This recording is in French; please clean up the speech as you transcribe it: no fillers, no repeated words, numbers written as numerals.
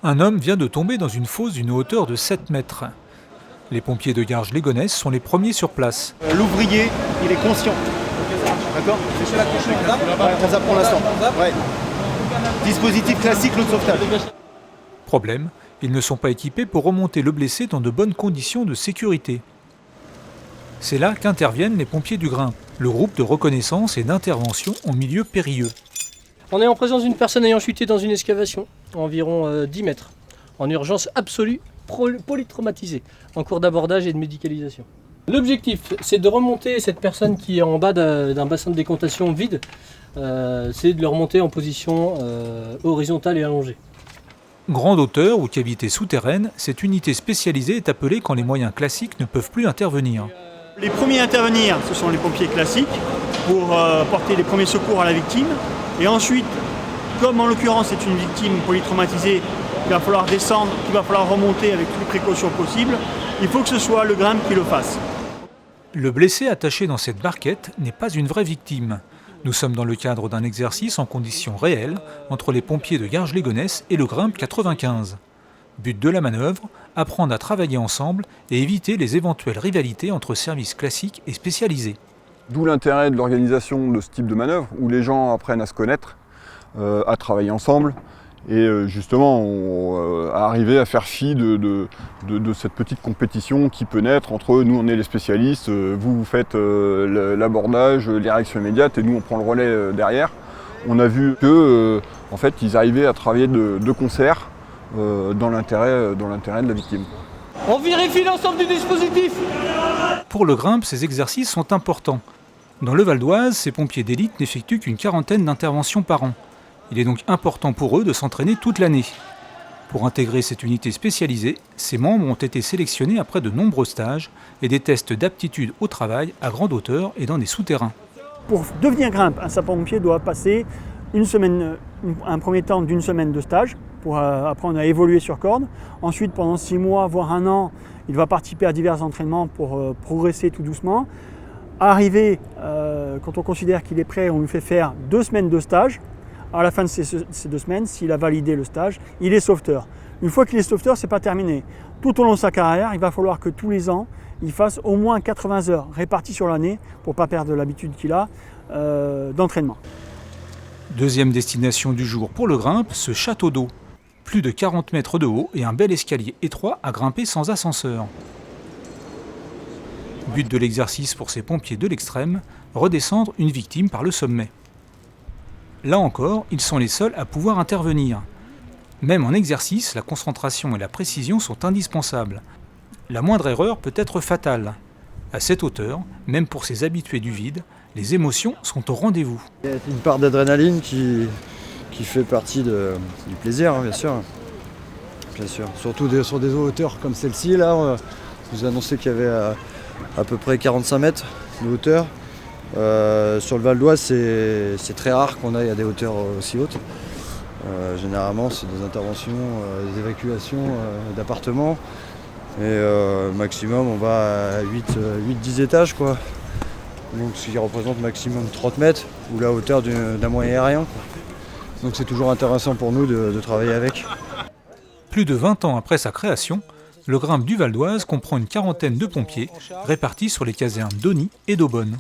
Un homme vient de tomber dans une fosse d'une hauteur de 7 mètres. Les pompiers de Garges-lès-Gonesse sont les premiers sur place. L'ouvrier, il est conscient. D'accord. C'est chez la on zappe pour l'instant. Ouais. Dispositif classique, l'eau de sauvetage. Problème, ils ne sont pas équipés pour remonter le blessé dans de bonnes conditions de sécurité. C'est là qu'interviennent les pompiers du Grimpe, le groupe de reconnaissance et d'intervention en milieu périlleux. On est en présence d'une personne ayant chuté dans une excavation, environ 10 mètres, en urgence absolue, polytraumatisée, en cours d'abordage et de médicalisation. L'objectif, c'est de remonter cette personne qui est en bas d'un bassin de décontation vide, c'est de le remonter en position horizontale et allongée. Grande hauteur ou cavité souterraine, cette unité spécialisée est appelée quand les moyens classiques ne peuvent plus intervenir. Les premiers à intervenir, ce sont les pompiers classiques, pour porter les premiers secours à la victime. Et ensuite, comme en l'occurrence c'est une victime polytraumatisée, il va falloir descendre, il va falloir remonter avec toutes les précautions possibles, il faut que ce soit le Grimpe qui le fasse. Le blessé attaché dans cette barquette n'est pas une vraie victime. Nous sommes dans le cadre d'un exercice en conditions réelles entre les pompiers de Garges-lès-Gonesse et le Grimpe 95. But de la manœuvre, apprendre à travailler ensemble et éviter les éventuelles rivalités entre services classiques et spécialisés. D'où l'intérêt de l'organisation de ce type de manœuvre, où les gens apprennent à se connaître, à travailler ensemble, et justement à arriver à faire fi de cette petite compétition qui peut naître entre nous, on est les spécialistes, vous faites l'abordage, les réactions immédiates, et nous on prend le relais derrière. On a vu que en fait, ils arrivaient à travailler de concert dans l'intérêt de la victime. On vérifie l'ensemble du dispositif. Pour le Grimpe, ces exercices sont importants. Dans le Val d'Oise, ces pompiers d'élite n'effectuent qu'une quarantaine d'interventions par an. Il est donc important pour eux de s'entraîner toute l'année. Pour intégrer cette unité spécialisée, ses membres ont été sélectionnés après de nombreux stages et des tests d'aptitude au travail à grande hauteur et dans des souterrains. Pour devenir Grimpe, un sapeur-pompier doit passer un premier temps d'une semaine de stage pour apprendre à évoluer sur corde. Ensuite, pendant 6 mois, voire 1 an, il va participer à divers entraînements pour progresser tout doucement. Arrivé, quand on considère qu'il est prêt, on lui fait faire 2 semaines de stage. À la fin de ces 2 semaines, s'il a validé le stage, il est sauveteur. Une fois qu'il est sauveteur, ce n'est pas terminé. Tout au long de sa carrière, il va falloir que tous les ans, il fasse au moins 80 heures réparties sur l'année pour ne pas perdre l'habitude qu'il a d'entraînement. Deuxième destination du jour pour le Grimpe, ce château d'eau. Plus de 40 mètres de haut et un bel escalier étroit à grimper sans ascenseur. But de l'exercice pour ces pompiers de l'extrême, redescendre une victime par le sommet. Là encore, ils sont les seuls à pouvoir intervenir. Même en exercice, la concentration et la précision sont indispensables. La moindre erreur peut être fatale. À cette hauteur, même pour ces habitués du vide, les émotions sont au rendez-vous. Il y a une part d'adrénaline qui fait partie du plaisir, hein, bien sûr. Bien sûr. Surtout sur des hauteurs comme celle-ci, là, je vous ai annoncé qu'il y avait à peu près 45 mètres de hauteur. Sur le Val d'Oise, c'est très rare qu'on aille à des hauteurs aussi hautes. Généralement, c'est des interventions, des évacuations d'appartements. Et maximum, on va à 8-10 étages, quoi. Donc, ce qui représente maximum 30 mètres, ou la hauteur d'un moyen aérien, quoi. Donc c'est toujours intéressant pour nous de travailler avec. Plus de 20 ans après sa création, le Grimpe du Val d'Oise comprend une quarantaine de pompiers répartis sur les casernes d'Auny et d'Aubonne.